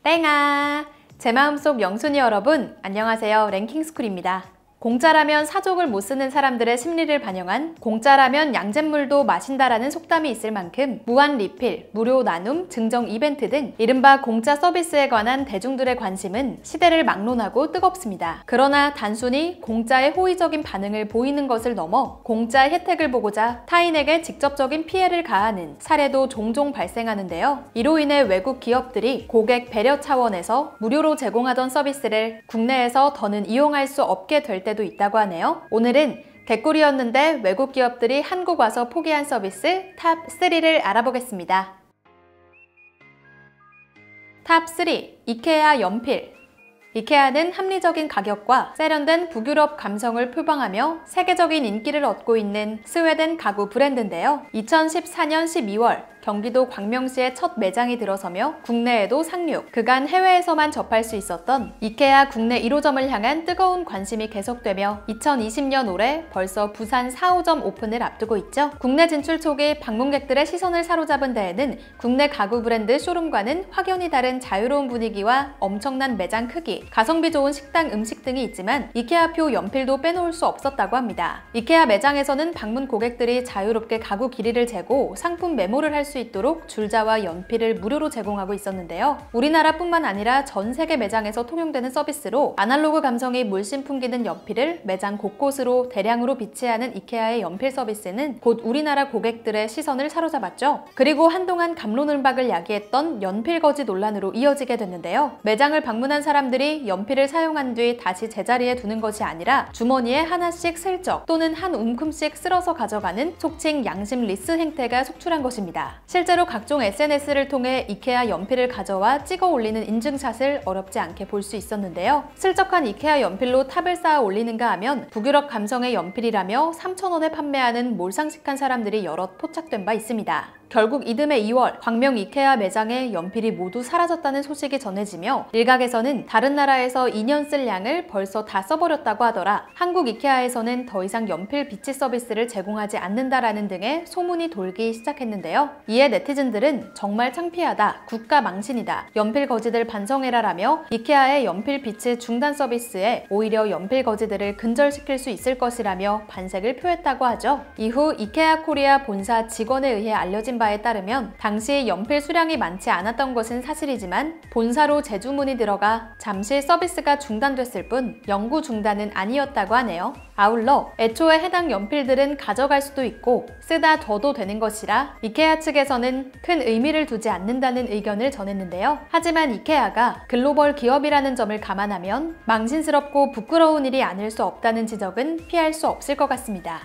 땡아! 제 마음속 영순이 여러분, 안녕하세요. 랭킹스쿨입니다. 공짜라면 사족을 못 쓰는 사람들의 심리를 반영한 공짜라면 양잿물도 마신다라는 속담이 있을 만큼 무한 리필, 무료 나눔, 증정 이벤트 등 이른바 공짜 서비스에 관한 대중들의 관심은 시대를 막론하고 뜨겁습니다. 그러나 단순히 공짜의 호의적인 반응을 보이는 것을 넘어 공짜의 혜택을 보고자 타인에게 직접적인 피해를 가하는 사례도 종종 발생하는데요. 이로 인해 외국 기업들이 고객 배려 차원에서 무료로 제공하던 서비스를 국내에서 더는 이용할 수 없게 될 때도 있다고 하네요. 오늘은 개꿀이었는데 외국 기업들이 한국 와서 포기한 서비스 탑 3를 알아보겠습니다. 탑 3. 이케아 연필. 이케아는 합리적인 가격과 세련된 북유럽 감성을 표방하며 세계적인 인기를 얻고 있는 스웨덴 가구 브랜드인데요. 2014년 12월 경기도 광명시에 첫 매장이 들어서며 국내에도 상륙, 그간 해외에서만 접할 수 있었던 이케아 국내 1호점을 향한 뜨거운 관심이 계속되며 2020년 올해 벌써 부산 4호점 오픈을 앞두고 있죠. 국내 진출 초기 방문객들의 시선을 사로잡은 데에는 국내 가구 브랜드 쇼룸과는 확연히 다른 자유로운 분위기와 엄청난 매장 크기, 가성비 좋은 식당 음식 등이 있지만 이케아표 연필도 빼놓을 수 없었다고 합니다. 이케아 매장에서는 방문 고객들이 자유롭게 가구 길이를 재고 상품 메모를 할 수 있도록 줄자와 연필을 무료로 제공하고 있었는데요. 우리나라뿐만 아니라 전 세계 매장에서 통용되는 서비스로 아날로그 감성이 물씬 풍기는 연필을 매장 곳곳으로 대량으로 비치하는 이케아의 연필 서비스는 곧 우리나라 고객들의 시선을 사로잡았죠. 그리고 한동안 갑론을박을 야기했던 연필 거지 논란으로 이어지게 됐는데요. 매장을 방문한 사람들이 연필을 사용한 뒤 다시 제자리에 두는 것이 아니라 주머니에 하나씩 슬쩍 또는 한 움큼씩 쓸어서 가져가는 속칭 양심 리스 행태가 속출한 것입니다. 실제로 각종 SNS를 통해 이케아 연필을 가져와 찍어 올리는 인증샷을 어렵지 않게 볼 수 있었는데요. 슬쩍한 이케아 연필로 탑을 쌓아 올리는가 하면 북유럽 감성의 연필이라며 3,000원에 판매하는 몰상식한 사람들이 여럿 포착된 바 있습니다. 결국 이듬해 2월 광명 이케아 매장에 연필이 모두 사라졌다는 소식이 전해지며 일각에서는 다른 나라에서 2년 쓸 양을 벌써 다 써버렸다고 하더라, 한국 이케아에서는 더 이상 연필 비치 서비스를 제공하지 않는다라는 등의 소문이 돌기 시작했는데요. 이에 네티즌들은 정말 창피하다, 국가 망신이다, 연필 거지들 반성해라라며 이케아의 연필 비치 중단 서비스에 오히려 연필 거지들을 근절시킬 수 있을 것이라며 반색을 표했다고 하죠. 이후 이케아 코리아 본사 직원에 의해 알려진 바에 따르면 당시 연필 수량이 많지 않았던 것은 사실이지만 본사로 재주문이 들어가 잠시 서비스가 중단됐을 뿐 영구 중단은 아니었다고 하네요. 아울러 애초에 해당 연필들은 가져갈 수도 있고 쓰다 둬도 되는 것이라 이케아 측에서는 큰 의미를 두지 않는다는 의견을 전했는데요. 하지만 이케아가 글로벌 기업이라는 점을 감안하면 망신스럽고 부끄러운 일이 아닐 수 없다는 지적은 피할 수 없을 것 같습니다.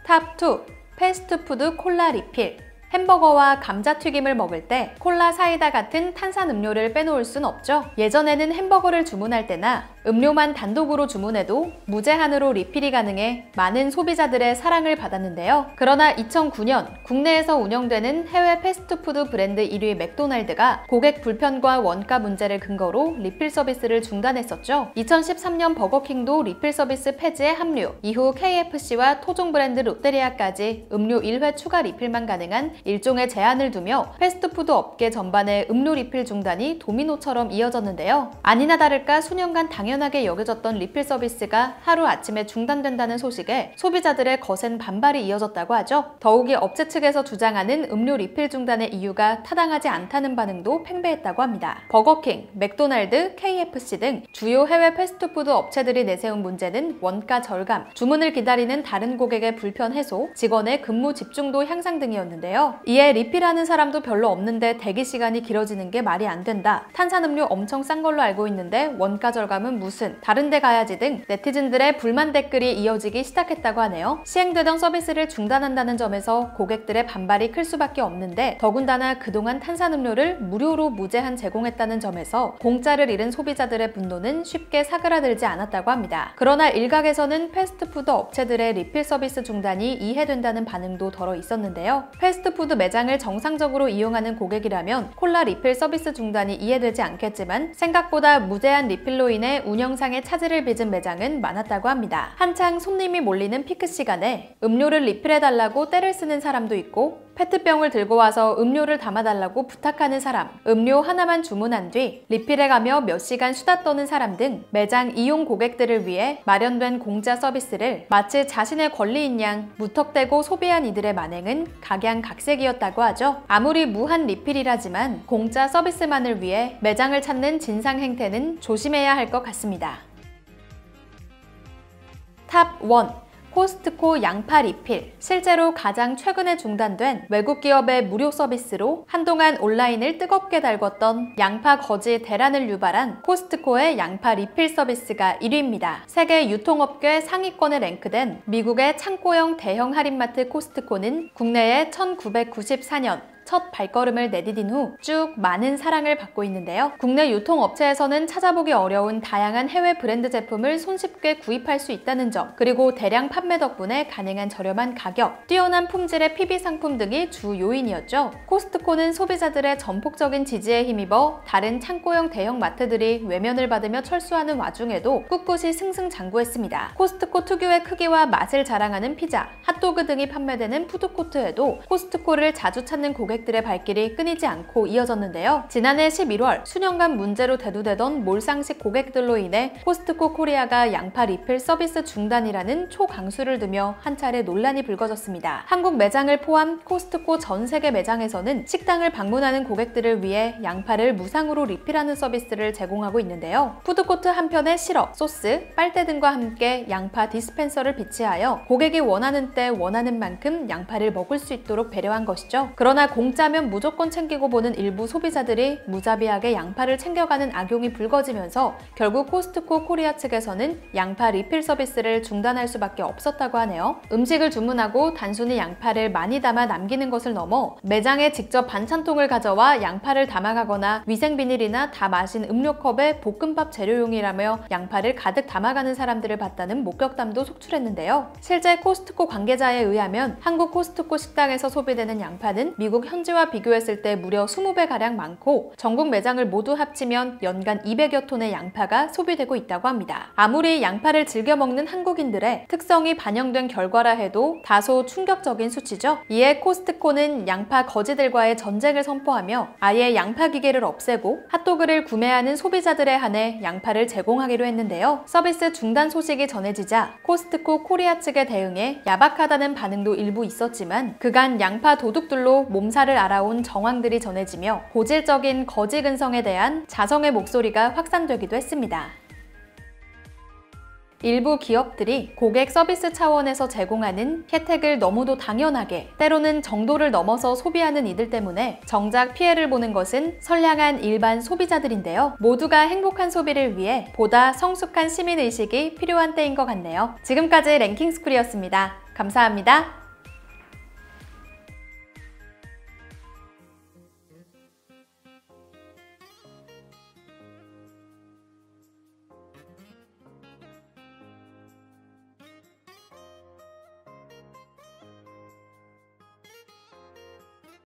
탑 2. 패스트푸드 콜라 리필. 햄버거와 감자튀김을 먹을 때 콜라, 사이다 같은 탄산음료를 빼놓을 순 없죠. 예전에는 햄버거를 주문할 때나 음료만 단독으로 주문해도 무제한으로 리필이 가능해 많은 소비자들의 사랑을 받았는데요. 그러나 2009년 국내에서 운영되는 해외 패스트푸드 브랜드 1위 맥도날드가 고객 불편과 원가 문제를 근거로 리필 서비스를 중단했었죠. 2013년 버거킹도 리필 서비스 폐지에 합류, 이후 KFC와 토종 브랜드 롯데리아까지 음료 1회 추가 리필만 가능한 일종의 제한을 두며 패스트푸드 업계 전반의 음료 리필 중단이 도미노처럼 이어졌는데요. 아니나 다를까 수년간 당연하게 여겨졌던 리필 서비스가 하루아침에 중단된다는 소식에 소비자들의 거센 반발이 이어졌다고 하죠. 더욱이 업체 측에서 주장하는 음료 리필 중단의 이유가 타당하지 않다는 반응도 팽배했다고 합니다. 버거킹, 맥도날드, KFC 등 주요 해외 패스트푸드 업체들이 내세운 문제는 원가 절감, 주문을 기다리는 다른 고객의 불편 해소, 직원의 근무 집중도 향상 등이었는데요. 이에 리필하는 사람도 별로 없는데 대기 시간이 길어지는 게 말이 안 된다, 탄산음료 엄청 싼 걸로 알고 있는데 원가 절감은 무슨, 다른 데 가야지 등 네티즌들의 불만 댓글이 이어지기 시작했다고 하네요. 시행되던 서비스를 중단한다는 점에서 고객들의 반발이 클 수밖에 없는데 더군다나 그동안 탄산음료를 무료로 무제한 제공했다는 점에서 공짜를 잃은 소비자들의 분노는 쉽게 사그라들지 않았다고 합니다. 그러나 일각에서는 패스트푸드 업체들의 리필 서비스 중단이 이해된다는 반응도 덜어 있었는데요. 패스트푸드 매장을 정상적으로 이용하는 고객이라면 콜라 리필 서비스 중단이 이해되지 않겠지만 생각보다 무제한 리필로 인해 운영상의 차질을 빚은 매장은 많았다고 합니다. 한창 손님이 몰리는 피크 시간에 음료를 리필해달라고 떼를 쓰는 사람도 있고 페트병을 들고 와서 음료를 담아달라고 부탁하는 사람, 음료 하나만 주문한 뒤 리필해 가며 몇 시간 수다 떠는 사람 등 매장 이용 고객들을 위해 마련된 공짜 서비스를 마치 자신의 권리인 양 무턱대고 소비한 이들의 만행은 각양각색이었다고 하죠. 아무리 무한 리필이라지만 공짜 서비스만을 위해 매장을 찾는 진상 행태는 조심해야 할 것 같습니다. 탑 1. 코스트코 양파 리필. 실제로 가장 최근에 중단된 외국 기업의 무료 서비스로 한동안 온라인을 뜨겁게 달궜던 양파 거지 대란을 유발한 코스트코의 양파 리필 서비스가 1위입니다. 세계 유통업계 상위권에 랭크된 미국의 창고형 대형 할인마트 코스트코는 국내에 1994년 첫 발걸음을 내디딘 후 쭉 많은 사랑을 받고 있는데요. 국내 유통업체에서는 찾아보기 어려운 다양한 해외 브랜드 제품을 손쉽게 구입할 수 있다는 점, 그리고 대량 판매 덕분에 가능한 저렴한 가격, 뛰어난 품질의 PB 상품 등이 주 요인이었죠. 코스트코는 소비자들의 전폭적인 지지에 힘입어 다른 창고형 대형 마트들이 외면을 받으며 철수하는 와중에도 꿋꿋이 승승장구했습니다. 코스트코 특유의 크기와 맛을 자랑하는 피자, 핫도그 등이 판매되는 푸드코트에도 코스트코를 자주 찾는 고객들의 발길이 끊이지 않고 이어졌는데요. 지난해 11월 수년간 문제로 대두되던 몰상식 고객들로 인해 코스트코 코리아가 양파 리필 서비스 중단이라는 초강수를 두며 한 차례 논란이 불거졌습니다. 한국 매장을 포함 코스트코 전 세계 매장에서는 식당을 방문하는 고객들을 위해 양파를 무상으로 리필하는 서비스를 제공하고 있는데요. 푸드코트 한편에 시럽, 소스, 빨대 등과 함께 양파 디스펜서를 비치하여 고객이 원하는 때 원하는 만큼 양파를 먹을 수 있도록 배려한 것이죠. 그러나 공짜면 무조건 챙기고 보는 일부 소비자들이 무자비하게 양파를 챙겨가는 악용이 불거지면서 결국 코스트코 코리아 측에서는 양파 리필 서비스를 중단할 수밖에 없었다고 하네요. 음식을 주문하고 단순히 양파를 많이 담아 남기는 것을 넘어 매장에 직접 반찬통을 가져와 양파를 담아가거나 위생비닐이나 다 마신 음료컵에 볶음밥 재료용이라며 양파를 가득 담아가는 사람들을 봤다는 목격담도 속출했는데요. 실제 코스트코 관계자에 의하면 한국 코스트코 식당에서 소비되는 양파는 미국 현지와 비교했을 때 무려 20배가량 많고 전국 매장을 모두 합치면 연간 200여 톤의 양파가 소비되고 있다고 합니다. 아무리 양파를 즐겨 먹는 한국인들의 특성이 반영된 결과라 해도 다소 충격적인 수치죠. 이에 코스트코는 양파 거지들과의 전쟁을 선포하며 아예 양파 기계를 없애고 핫도그를 구매하는 소비자들에 한해 양파를 제공하기로 했는데요. 서비스 중단 소식이 전해지자 코스트코 코리아 측에 대응해 야박하다는 반응도 일부 있었지만 그간 양파 도둑들로 몸살을 알아온 정황들이 전해지며 고질적인 거지 근성에 대한 자성의 목소리가 확산되기도 했습니다. 일부 기업들이 고객 서비스 차원에서 제공하는 혜택을 너무도 당연하게, 때로는 정도를 넘어서 소비하는 이들 때문에 정작 피해를 보는 것은 선량한 일반 소비자들인데요. 모두가 행복한 소비를 위해 보다 성숙한 시민의식이 필요한 때인 것 같네요. 지금까지 랭킹스쿨이었습니다. 감사합니다.